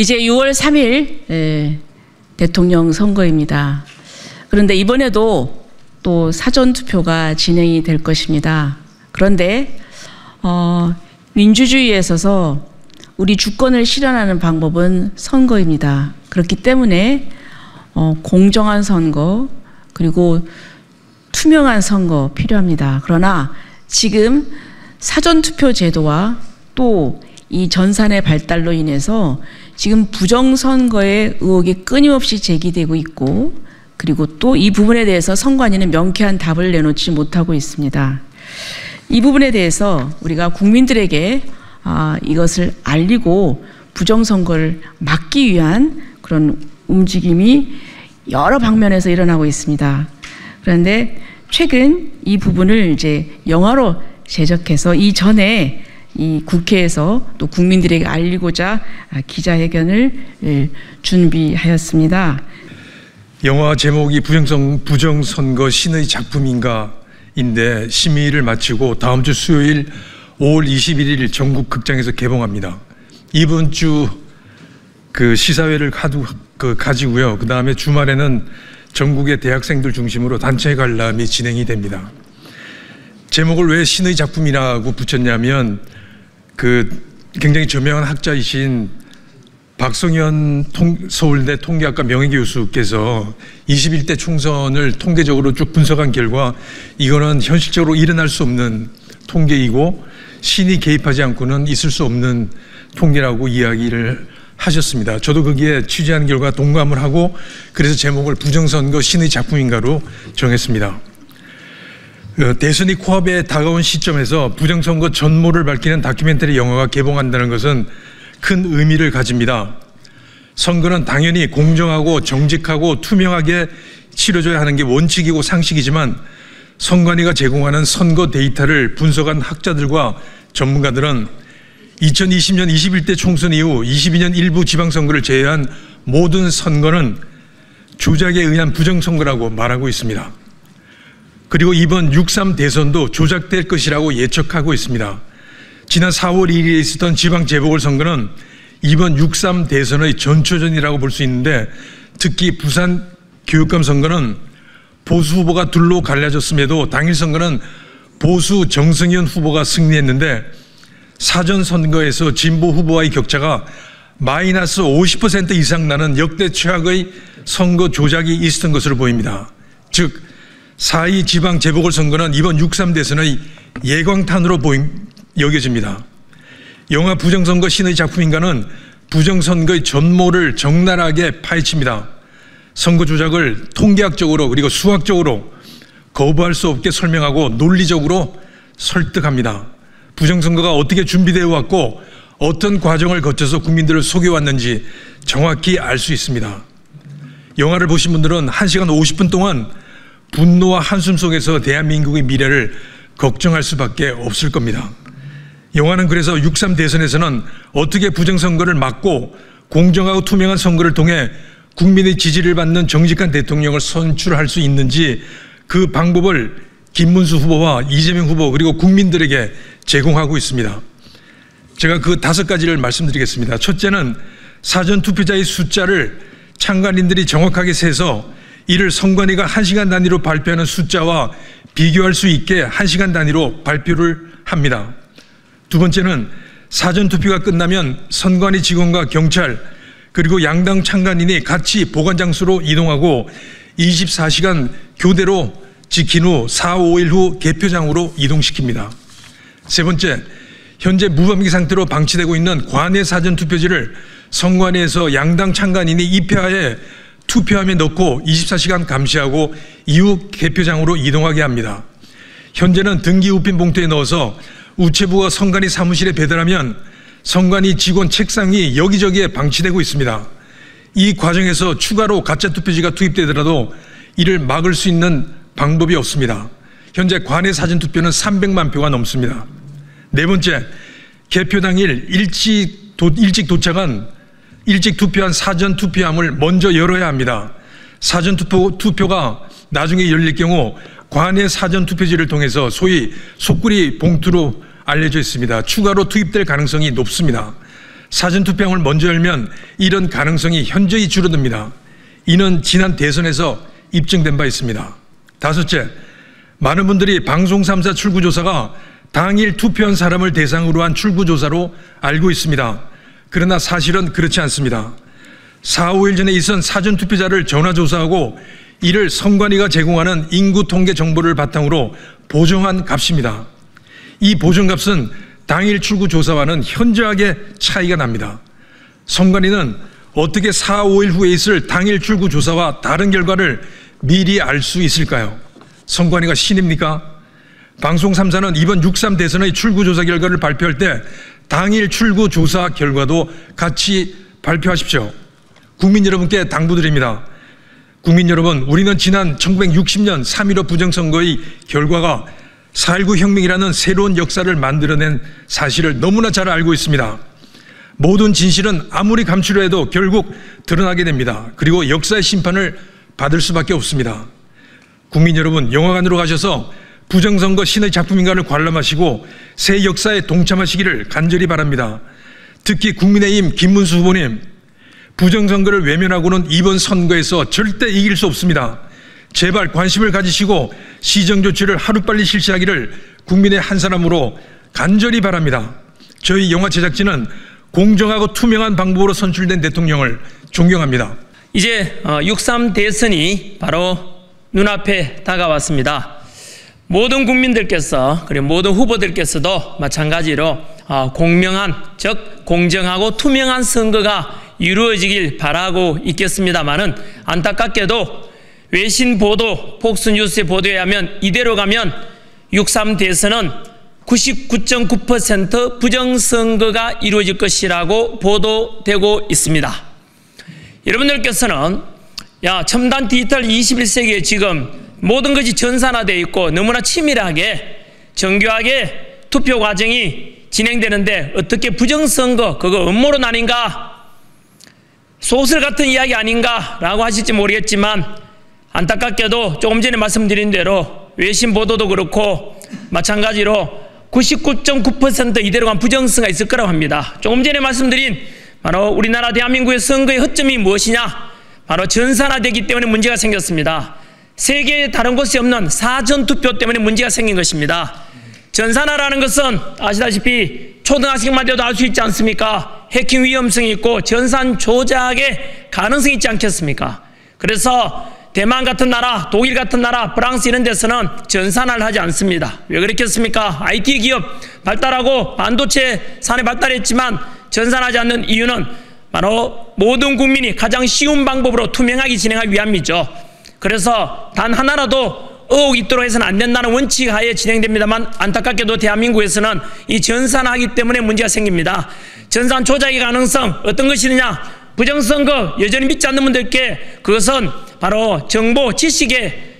이제 6월 3일 대통령 선거입니다. 그런데 이번에도 또 사전투표가 진행이 될 것입니다. 그런데 민주주의에 있어서 우리 주권을 실현하는 방법은 선거입니다. 그렇기 때문에 공정한 선거 그리고 투명한 선거 필요합니다. 그러나 지금 사전투표 제도와 또 이 전산의 발달로 인해서 지금 부정선거의 의혹이 끊임없이 제기되고 있고 그리고 또 이 부분에 대해서 선관위는 명쾌한 답을 내놓지 못하고 있습니다. 이 부분에 대해서 우리가 국민들에게 이것을 알리고 부정선거를 막기 위한 그런 움직임이 여러 방면에서 일어나고 있습니다. 그런데 최근 이 부분을 이제 영화로 제작해서 이전에 이 국회에서 또 국민들에게 알리고자 기자회견을 준비하였습니다. 영화 제목이 부정선거 신의 작품인가인데 심의를 마치고 다음 주 수요일 5월 21일 전국 극장에서 개봉합니다. 이번 주 그 시사회를 가지고요. 그 다음에 주말에는 전국의 대학생들 중심으로 단체 관람이 진행이 됩니다. 제목을 왜 신의 작품이라고 붙였냐면 굉장히 저명한 학자이신 박성현 서울대 통계학과 명예교수께서 21대 총선을 통계적으로 쭉 분석한 결과 이거는 현실적으로 일어날 수 없는 통계이고 신이 개입하지 않고는 있을 수 없는 통계라고 이야기를 하셨습니다. 저도 거기에 취재한 결과 동감을 하고 그래서 제목을 부정선거 신의 작품인가로 정했습니다. 대선이 코앞에 다가온 시점에서 부정선거 전모를 밝히는 다큐멘터리 영화가 개봉한다는 것은 큰 의미를 가집니다. 선거는 당연히 공정하고 정직하고 투명하게 치러져야 하는 게 원칙이고 상식이지만 선관위가 제공하는 선거 데이터를 분석한 학자들과 전문가들은 2020년 21대 총선 이후 22년 일부 지방선거를 제외한 모든 선거는 조작에 의한 부정선거라고 말하고 있습니다. 그리고 이번 6.3 대선도 조작될 것이라고 예측하고 있습니다. 지난 4월 1일에 있었던 지방 재보궐선거는 이번 6.3 대선의 전초전이라고 볼 수 있는데 특히 부산 교육감 선거는 보수 후보가 둘로 갈라졌음에도 당일 선거는 보수 정승현 후보가 승리했는데 사전 선거에서 진보 후보와의 격차가 마이너스 50% 이상 나는 역대 최악의 선거 조작이 있었던 것으로 보입니다. 즉 4.2 지방 재보궐선거는 이번 6.3 대선의 예광탄으로 여겨집니다. 영화 부정선거 신의 작품인가는 부정선거의 전모를 적나라하게 파헤칩니다. 선거 조작을 통계학적으로 그리고 수학적으로 거부할 수 없게 설명하고 논리적으로 설득합니다. 부정선거가 어떻게 준비되어 왔고 어떤 과정을 거쳐서 국민들을 속여왔는지 정확히 알 수 있습니다. 영화를 보신 분들은 1시간 50분 동안 분노와 한숨 속에서 대한민국의 미래를 걱정할 수밖에 없을 겁니다. 영화는 그래서 6.3 대선에서는 어떻게 부정선거를 막고 공정하고 투명한 선거를 통해 국민의 지지를 받는 정직한 대통령을 선출할 수 있는지 그 방법을 김문수 후보와 이재명 후보 그리고 국민들에게 제공하고 있습니다. 제가 그 5가지를 말씀드리겠습니다. 첫째는 사전투표자의 숫자를 참관인들이 정확하게 세서 이를 선관위가 1시간 단위로 발표하는 숫자와 비교할 수 있게 1시간 단위로 발표를 합니다. 두 번째는 사전투표가 끝나면 선관위 직원과 경찰 그리고 양당 참관인이 같이 보관장소로 이동하고 24시간 교대로 지킨 후 4, 5일 후 개표장으로 이동시킵니다. 세 번째, 현재 무방비 상태로 방치되고 있는 관외 사전투표지를 선관위에서 양당 참관인이 입회하에 투표함에 넣고 24시간 감시하고 이후 개표장으로 이동하게 합니다. 현재는 등기 우편 봉투에 넣어서 우체부가 선관위 사무실에 배달하면 선관위 직원 책상이 여기저기에 방치되고 있습니다. 이 과정에서 추가로 가짜 투표지가 투입되더라도 이를 막을 수 있는 방법이 없습니다. 현재 관외 사전투표는 300만 표가 넘습니다. 네 번째, 개표 당일 일찍 투표한 사전투표함을 먼저 열어야 합니다. 사전투표가 나중에 열릴 경우 관외 사전투표지를 통해서 소위 속구리 봉투로 알려져 있습니다. 추가로 투입될 가능성이 높습니다. 사전투표함을 먼저 열면 이런 가능성이 현저히 줄어듭니다. 이는 지난 대선에서 입증된 바 있습니다. 다섯째, 많은 분들이 방송 3사 출구조사가 당일 투표한 사람을 대상으로 한 출구조사로 알고 있습니다. 그러나 사실은 그렇지 않습니다. 4, 5일 전에 있은 사전투표자를 전화조사하고 이를 선관위가 제공하는 인구 통계 정보를 바탕으로 보정한 값입니다. 이 보정값은 당일 출구 조사와는 현저하게 차이가 납니다. 선관위는 어떻게 4, 5일 후에 있을 당일 출구 조사와 다른 결과를 미리 알 수 있을까요? 선관위가 신입니까? 방송 3사는 이번 6.3 대선의 출구 조사 결과를 발표할 때 당일 출구 조사 결과도 같이 발표하십시오. 국민 여러분께 당부드립니다. 국민 여러분, 우리는 지난 1960년 3.15 부정선거의 결과가 4.19 혁명이라는 새로운 역사를 만들어낸 사실을 너무나 잘 알고 있습니다. 모든 진실은 아무리 감추려 해도 결국 드러나게 됩니다. 그리고 역사의 심판을 받을 수밖에 없습니다. 국민 여러분, 영화관으로 가셔서 부정선거 신의 작품인가를 관람하시고 새 역사에 동참하시기를 간절히 바랍니다. 특히 국민의힘 김문수 후보님, 부정선거를 외면하고는 이번 선거에서 절대 이길 수 없습니다. 제발 관심을 가지시고 시정조치를 하루빨리 실시하기를 국민의 한 사람으로 간절히 바랍니다. 저희 영화 제작진은 공정하고 투명한 방법으로 선출된 대통령을 존경합니다. 이제 6.3 대선이 바로 눈앞에 다가왔습니다. 모든 국민들께서 그리고 모든 후보들께서도 마찬가지로 공명한, 즉 공정하고 투명한 선거가 이루어지길 바라고 있겠습니다마는 안타깝게도 외신 보도, 폭스뉴스의 보도에 하면 이대로 가면 6.3 대선은 99.9% 부정선거가 이루어질 것이라고 보도되고 있습니다. 여러분들께서는 첨단 디지털 21세기에 지금 모든 것이 전산화되어 있고 너무나 치밀하게 정교하게 투표 과정이 진행되는데 어떻게 부정선거, 그거 음모론 아닌가? 소설 같은 이야기 아닌가? 라고 하실지 모르겠지만 안타깝게도 조금 전에 말씀드린 대로 외신 보도도 그렇고 마찬가지로 99.9% 이대로 간 부정선거가 있을 거라고 합니다. 조금 전에 말씀드린 바로 우리나라 대한민국의 선거의 허점이 무엇이냐? 바로 전산화되기 때문에 문제가 생겼습니다. 세계의 다른 곳에 없는 사전투표 때문에 문제가 생긴 것입니다. 전산화라는 것은 아시다시피 초등학생만 돼도 알 수 있지 않습니까? 해킹 위험성이 있고 전산 조작의 가능성이 있지 않겠습니까? 그래서 대만 같은 나라, 독일 같은 나라, 프랑스 이런 데서는 전산화를 하지 않습니다. 왜 그렇겠습니까? IT 기업 발달하고 반도체 산업이 발달했지만 전산하지 않는 이유는 바로 모든 국민이 가장 쉬운 방법으로 투명하게 진행하기 위함이죠. 그래서 단 하나라도 의혹이 있도록 해서는 안 된다는 원칙 하에 진행됩니다만 안타깝게도 대한민국에서는 이 전산화하기 때문에 문제가 생깁니다. 전산 조작의 가능성 어떤 것이느냐? 부정선거 여전히 믿지 않는 분들께 그것은 바로 정보, 지식의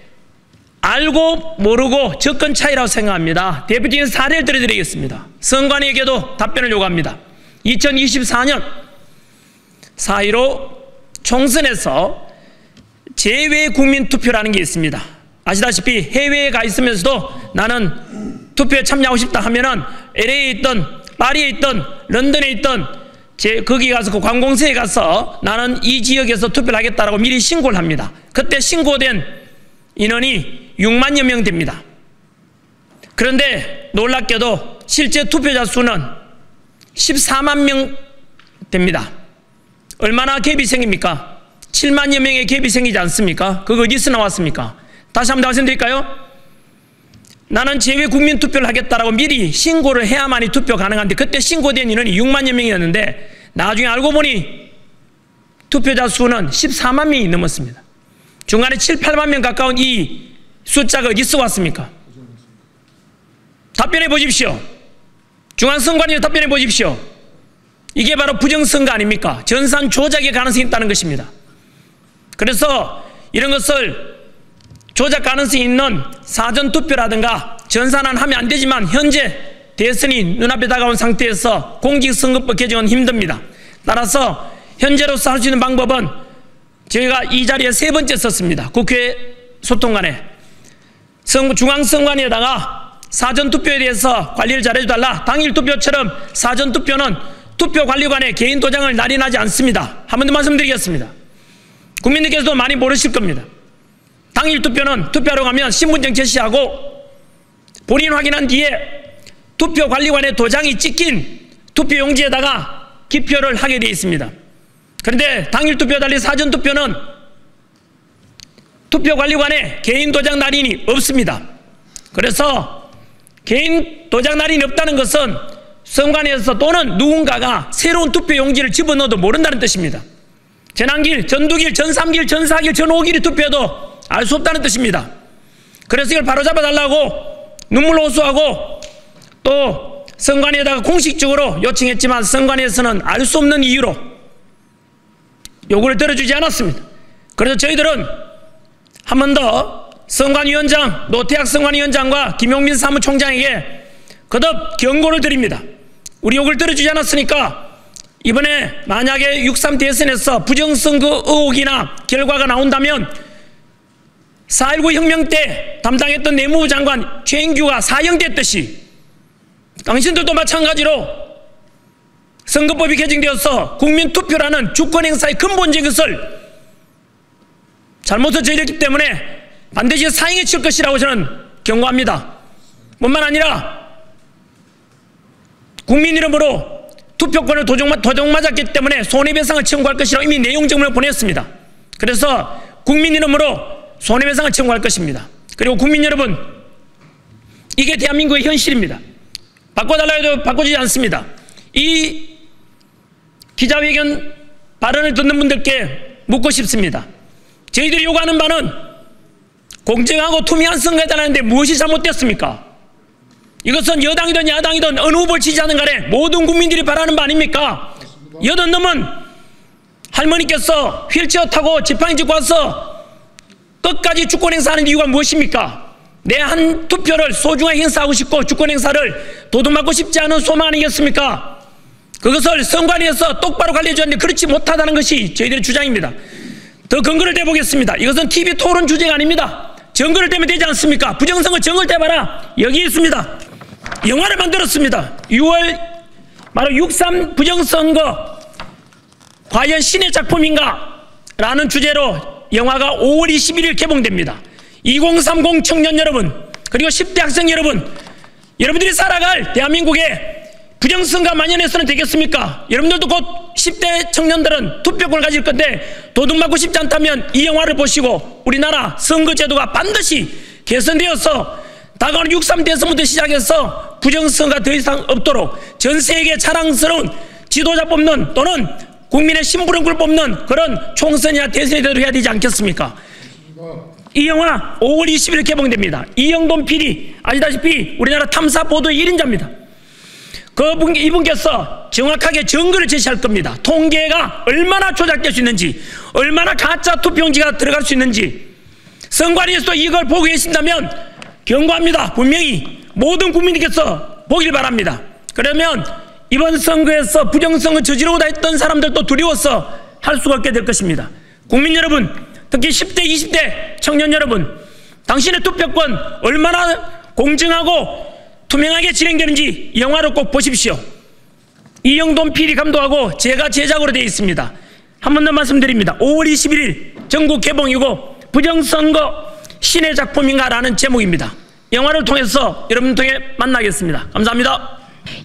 알고 모르고 접근 차이라고 생각합니다. 대표적인 사례를 들어드리겠습니다. 선관위에게도 답변을 요구합니다. 2024년 4.15 총선에서 제외 국민투표라는 게 있습니다. 아시다시피 해외에 가 있으면서도 나는 투표에 참여하고 싶다 하면은 LA에 있던 파리에 있던 런던에 있던 거기 가서 그 관공서에 가서 나는 이 지역에서 투표를 하겠다라고 미리 신고를 합니다. 그때 신고된 인원이 6만여 명 됩니다. 그런데 놀랍게도 실제 투표자 수는 14만 명 됩니다. 얼마나 갭이 생깁니까? 7만여 명의 갭이 생기지 않습니까? 그거 어디서 나왔습니까? 다시 한번 말씀드릴까요? 나는 제외 국민 투표를 하겠다라고 미리 신고를 해야만이 투표 가능한데 그때 신고된 인원이 6만여 명이었는데 나중에 알고 보니 투표자 수는 14만 명이 넘었습니다. 중간에 7, 8만 명 가까운 이 숫자가 어디서 왔습니까? 답변해 보십시오. 중앙선관위에 답변해 보십시오. 이게 바로 부정선거 아닙니까? 전산 조작의 가능성이 있다는 것입니다. 그래서 이런 것을 조작 가능성이 있는 사전투표라든가 전산화는 하면 안 되지만 현재 대선이 눈앞에 다가온 상태에서 공직선거법 개정은 힘듭니다. 따라서 현재로서 할 수 있는 방법은 저희가 이 자리에 3번째 썼습니다. 국회 소통관에 중앙선관위에다가 사전투표에 대해서 관리를 잘해줘달라. 당일투표처럼 사전투표는 투표관리관에 개인 도장을 날인하지 않습니다. 한 번 더 말씀드리겠습니다. 국민들께서도 많이 모르실 겁니다. 당일 투표는 투표하러 가면 신분증 제시하고 본인 확인한 뒤에 투표관리관에 도장이 찍힌 투표용지에다가 기표를 하게 되어 있습니다. 그런데 당일 투표와 달리 사전투표는 투표관리관에 개인 도장 날인이 없습니다. 그래서 개인 도장 날인이 없다는 것은 선관위에서 또는 누군가가 새로운 투표용지를 집어넣어도 모른다는 뜻입니다. 전환길, 전두길, 전삼길, 전사길, 전오길이 투표해도 알 수 없다는 뜻입니다. 그래서 이걸 바로잡아 달라고 눈물 호소하고 또 선관위에다가 공식적으로 요청했지만 선관위에서는 알 수 없는 이유로 요구를 들어주지 않았습니다. 그래서 저희들은 한 번 더 선관위원장, 노태학 선관위원장과 김용민 사무총장에게 거듭 경고를 드립니다. 우리 요구를 들어주지 않았으니까 이번에 만약에 6.3 대선에서 부정선거 의혹이나 결과가 나온다면 4.19 혁명 때 담당했던 내무부 장관 최인규가 사형됐듯이 당신들도 마찬가지로 선거법이 개정되어서 국민투표라는 주권행사의 근본적인 것을 잘못을 저질렀기 때문에 반드시 사형에 칠 것이라고 저는 경고합니다. 뿐만 아니라 국민 이름으로 투표권을 도둑 맞았기 때문에 손해배상을 청구할 것이라고 이미 내용증명을 보냈습니다. 그래서 국민 이름으로 손해배상을 청구할 것입니다. 그리고 국민 여러분, 이게 대한민국의 현실입니다. 바꿔달라 해도 바꿔주지 않습니다. 이 기자회견 발언을 듣는 분들께 묻고 싶습니다. 저희들이 요구하는 바는 공정하고 투명한 선거에 달하는데 무엇이 잘못됐습니까? 이것은 여당이든 야당이든 어느 후보를 지지하는 간에 모든 국민들이 바라는 바 아닙니까? 80넘은 할머니께서 휠체어 타고 지팡이 짚고 와서 끝까지 주권 행사하는 이유가 무엇입니까? 내 한 투표를 소중하게 행사하고 싶고 주권 행사를 도둑맞고 싶지 않은 소망 아니겠습니까? 그것을 선관위에서 똑바로 관리해줬는데 그렇지 못하다는 것이 저희들의 주장입니다. 더 근거를 대보겠습니다. 이것은 TV 토론 주제가 아닙니다. 증거를 대면 되지 않습니까? 부정선거 증거를 대봐라. 여기 있습니다. 영화를 만들었습니다. 6월 바로 6.3 부정선거 과연 신의 작품인가? 라는 주제로 영화가 5월 21일 개봉됩니다. 2030 청년 여러분, 그리고 10대 학생 여러분, 여러분들이 살아갈 대한민국에 부정선거 만연해서는 되겠습니까? 여러분들도 곧 10대 청년들은 투표권을 가질 건데 도둑맞고 싶지 않다면 이 영화를 보시고 우리나라 선거제도가 반드시 개선되어서 다가오는 6.3 대선부터 시작해서 부정선거가 더 이상 없도록 전 세계 자랑스러운 지도자 뽑는 또는 국민의 심부름꾼을 뽑는 그런 총선이나 대선이 되도록 해야 되지 않겠습니까? 이 영화 5월 20일 개봉됩니다. 이영돈 PD 아시다시피 우리나라 탐사 보도의 1인자입니다. 이분께서 정확하게 증거를 제시할 겁니다. 통계가 얼마나 조작될 수 있는지, 얼마나 가짜 투표용지가 들어갈 수 있는지. 선관위에서도 이걸 보고 계신다면 경고합니다. 분명히 모든 국민들께서 보길 바랍니다. 그러면 이번 선거에서 부정선거 저지르고다 했던 사람들도 두려워서 할 수가 없게 될 것입니다. 국민 여러분, 특히 10대, 20대 청년 여러분, 당신의 투표권 얼마나 공정하고 투명하게 진행되는지 영화를 꼭 보십시오. 이영돈 PD 감독하고 제가 제작으로 되어 있습니다. 한 번 더 말씀드립니다. 5월 21일 전국 개봉이고 부정선거 신의 작품인가라는 제목입니다. 영화를 통해서 여러분 통해 만나겠습니다. 감사합니다.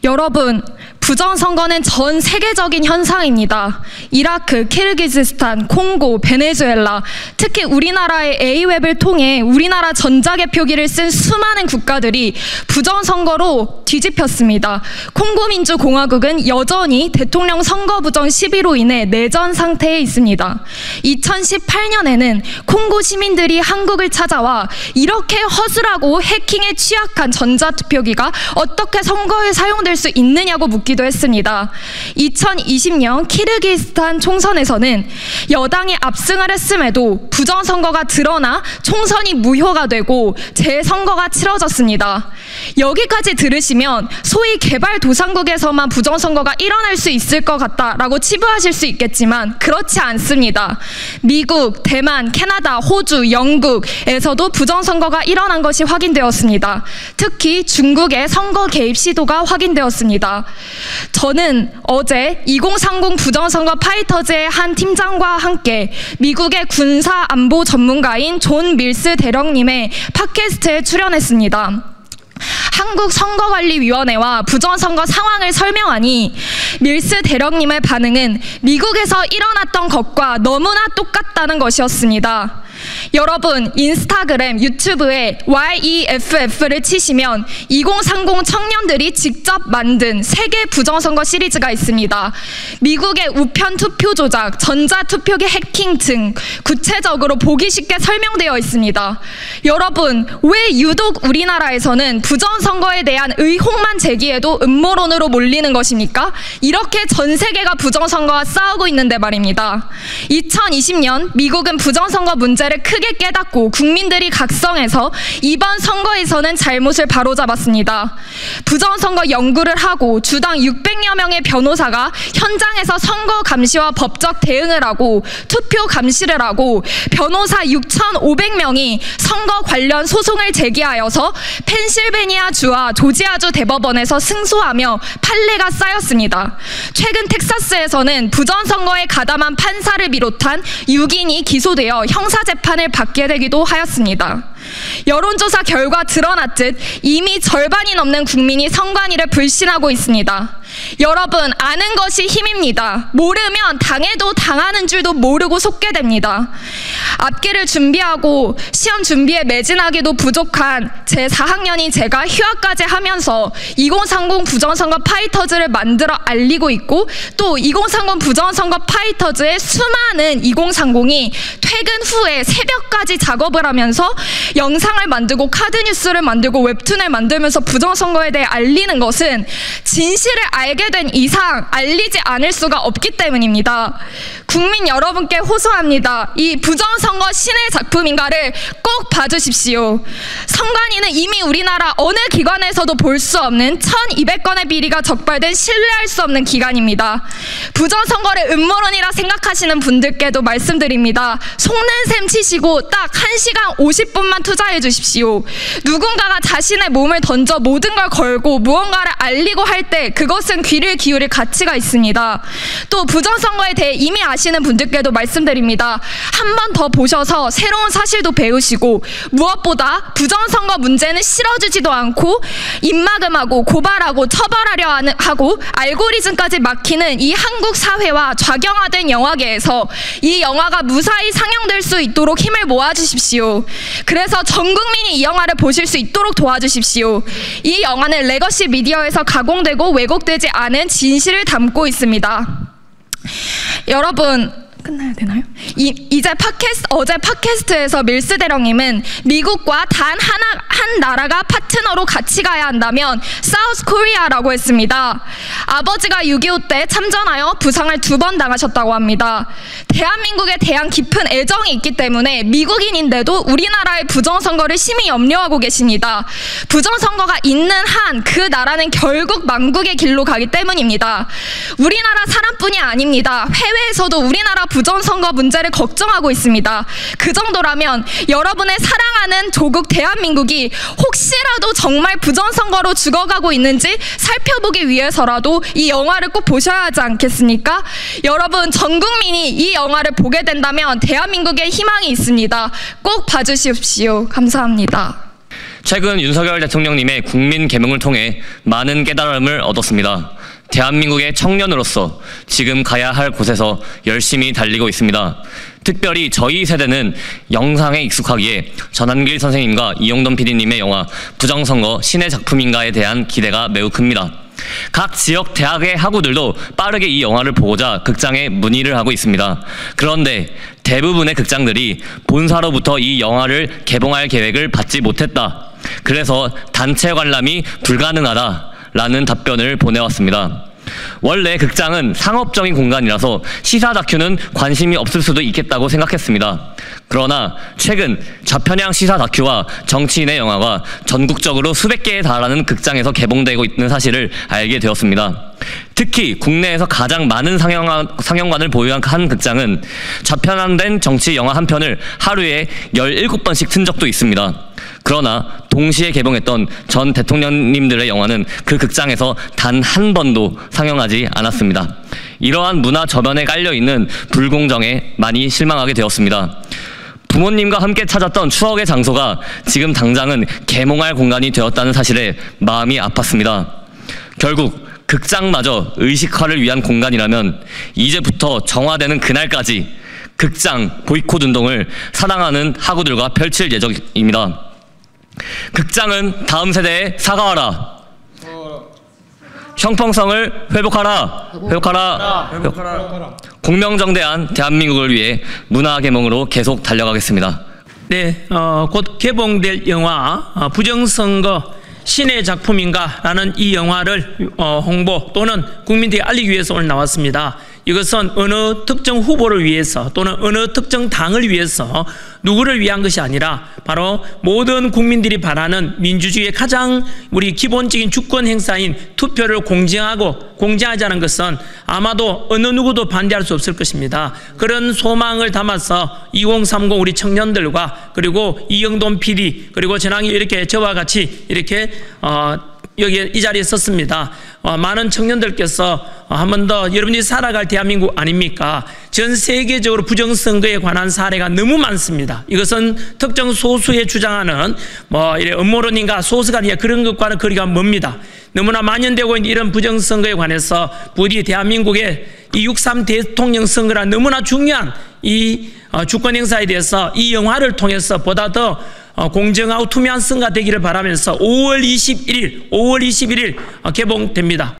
여러분, 부정선거는 전 세계적인 현상입니다. 이라크, 키르기즈스탄, 콩고, 베네수엘라, 특히 우리나라의 A웹을 통해 우리나라 전자개표기를 쓴 수많은 국가들이 부정선거로 뒤집혔습니다. 콩고민주공화국은 여전히 대통령 선거 부정 시비로 인해 내전 상태에 있습니다. 2018년에는 콩고 시민들이 한국을 찾아와 이렇게 허술하고 해킹에 취약한 전자투표기가 어떻게 선거에 사용될 수 있느냐고 묻기도 했습니다. 2020년 키르기스탄 총선에서는 여당이 압승을 했음에도 부정선거가 드러나 총선이 무효가 되고 재선거가 치러졌습니다. 여기까지 들으시면 소위 개발도상국에서만 부정선거가 일어날 수 있을 것 같다라고 치부하실 수 있겠지만 그렇지 않습니다. 미국, 대만, 캐나다, 호주, 영국에서도 부정선거가 일어난 것이 확인되었습니다. 특히 중국의 선거 개입 시도가 확인되었습니다. 저는 어제 2030 부정선거 파이터즈의 한 팀장과 함께 미국의 군사 안보 전문가인 존 밀스 대령님의 팟캐스트에 출연했습니다. 한국선거관리위원회와 부정선거 상황을 설명하니 밀스 대령님의 반응은 미국에서 일어났던 것과 너무나 똑같다는 것이었습니다. 여러분, 인스타그램, 유튜브에 YEFF를 치시면 2030 청년들이 직접 만든 세계 부정선거 시리즈가 있습니다. 미국의 우편 투표 조작, 전자투표기 해킹 등 구체적으로 보기 쉽게 설명되어 있습니다. 여러분, 왜 유독 우리나라에서는 부정선거에 대한 의혹만 제기해도 음모론으로 몰리는 것입니까? 이렇게 전 세계가 부정선거와 싸우고 있는데 말입니다. 2020년 미국은 부정선거 문제를 크게 깨닫고 국민들이 각성해서 이번 선거에서는 잘못을 바로잡았습니다. 부정선거 연구를 하고 주당 600여 명의 변호사가 현장에서 선거 감시와 법적 대응을 하고 투표 감시를 하고 변호사 6,500명이 선거 관련 소송을 제기하여서 펜실베니아주와 조지아주 대법원에서 승소하며 판례가 쌓였습니다. 최근 텍사스에서는 부정선거에 가담한 판사를 비롯한 6인이 기소되어 형사재판을 받게 되기도 하였습니다. 여론조사 결과 드러났듯 이미 절반이 넘는 국민이 선관위를 불신하고 있습니다. 여러분, 아는 것이 힘입니다. 모르면 당해도 당하는 줄도 모르고 속게 됩니다. 앞길을 준비하고 시험 준비에 매진하기도 부족한 제 4학년인 제가 휴학까지 하면서 2030 부정선거 파이터즈를 만들어 알리고 있고 또 2030 부정선거 파이터즈의 수많은 2030이 퇴근 후에 새벽까지 작업을 하면서 영상을 만들고 카드뉴스를 만들고 웹툰을 만들면서 부정선거에 대해 알리는 것은 진실을 알게 된 이상 알리지 않을 수가 없기 때문입니다. 국민 여러분께 호소합니다. 이 부정선거 신의 작품인가를 꼭 봐주십시오. 선관위는 이미 우리나라 어느 기관에서도 볼 수 없는 1200건의 비리가 적발된 신뢰할 수 없는 기관입니다. 부정선거를 음모론이라 생각하시는 분들께도 말씀드립니다. 속는 셈 치시고 딱 1시간 50분만 투자해 주십시오. 누군가가 자신의 몸을 던져 모든 걸 걸고 무언가를 알리고 할 때 그것은 귀를 기울일 가치가 있습니다. 또 부정선거에 대해 이미 아시는 분들께도 말씀드립니다. 한 번 더 보셔서 새로운 사실도 배우시고 무엇보다 부정선거 문제는 실어주지도 않고 입막음하고 고발하고 처벌하려 하고 알고리즘까지 막히는 이 한국 사회와 좌경화된 영화계에서 이 영화가 무사히 상영될 수 있도록 힘을 모아주십시오. 그래서 전 국민이 이 영화를 보실 수 있도록 도와주십시오. 이 영화는 레거시 미디어에서 가공되고 왜곡되지 않은 진실을 담고 있습니다. 여러분, 끝나야 되나요? 어제 팟캐스트에서 밀스 대령님은 미국과 단 한 나라가 파트너로 같이 가야 한다면 사우스 코리아라고 했습니다. 아버지가 6.25 때 참전하여 부상을 2번 당하셨다고 합니다. 대한민국에 대한 깊은 애정이 있기 때문에 미국인인데도 우리나라의 부정선거를 심히 염려하고 계십니다. 부정선거가 있는 한 그 나라는 결국 망국의 길로 가기 때문입니다. 우리나라 사람뿐이 아닙니다. 해외에서도 우리나라 부정선거 문제를 걱정하고 있습니다. 그 정도라면 여러분의 사랑하는 조국 대한민국이 혹시라도 정말 부정선거로 죽어가고 있는지 살펴보기 위해서라도 이 영화를 꼭 보셔야 하지 않겠습니까? 여러분, 전 국민이 이 영화를 보게 된다면 대한민국에 희망이 있습니다. 꼭 봐주십시오. 감사합니다. 최근 윤석열 대통령님의 국민 계명을 통해 많은 깨달음을 얻었습니다. 대한민국의 청년으로서 지금 가야 할 곳에서 열심히 달리고 있습니다. 특별히 저희 세대는 영상에 익숙하기에 전한길 선생님과 이용돈 PD님의 영화 부정선거 신의 작품인가에 대한 기대가 매우 큽니다. 각 지역 대학의 학우들도 빠르게 이 영화를 보고자 극장에 문의를 하고 있습니다. 그런데 대부분의 극장들이 본사로부터 이 영화를 개봉할 계획을 받지 못했다. 그래서 단체 관람이 불가능하다라는 답변을 보내왔습니다. 원래 극장은 상업적인 공간이라서 시사 다큐는 관심이 없을 수도 있겠다고 생각했습니다. 그러나 최근 좌편향 시사 다큐와 정치인의 영화가 전국적으로 수백 개에 달하는 극장에서 개봉되고 있는 사실을 알게 되었습니다. 특히 국내에서 가장 많은 상영관을 보유한 한 극장은 좌편향된 정치 영화 한 편을 하루에 17번씩 튼 적도 있습니다. 그러나 동시에 개봉했던 전 대통령님들의 영화는 그 극장에서 단 한 번도 상영하지 않았습니다. 이러한 문화 저변에 깔려있는 불공정에 많이 실망하게 되었습니다. 부모님과 함께 찾았던 추억의 장소가 지금 당장은 개몽할 공간이 되었다는 사실에 마음이 아팠습니다. 결국 극장마저 의식화를 위한 공간이라면 이제부터 정화되는 그날까지 극장 보이콧 운동을 사랑하는 학우들과 펼칠 예정입니다. 극장은 다음 세대에 사과하라. 형평성을 회복하라. 공명정대한 대한민국을 위해 문화 개몽으로 계속 달려가겠습니다. 네, 곧 개봉될 영화 부정선거 신의 작품인가라는 이 영화를 홍보 또는 국민들에게 알리기 위해서 오늘 나왔습니다. 이것은 어느 특정 후보를 위해서 또는 어느 특정 당을 위해서 누구를 위한 것이 아니라 바로 모든 국민들이 바라는 민주주의의 가장 우리 기본적인 주권 행사인 투표를 공정하지 않은 것은 아마도 어느 누구도 반대할 수 없을 것입니다. 그런 소망을 담아서 2030 우리 청년들과 그리고 이영돈 PD 그리고 전황이 이렇게 저와 같이 이렇게 여기 이 자리에 섰습니다. 많은 청년들께서 한 번 더 여러분이 살아갈 대한민국 아닙니까? 전 세계적으로 부정선거에 관한 사례가 너무 많습니다. 이것은 특정 소수에 주장하는 이래 음모론인가 소수가 아니라 그런 것과는 거리가 멉니다. 너무나 만연되고 있는 이런 부정선거에 관해서 부디 대한민국의 이 6.3 대통령 선거라 너무나 중요한 이 주권 행사에 대해서 이 영화를 통해서 보다 더 공정하고 투명한 선거가 되기를 바라면서 5월 21일 개봉됩니다.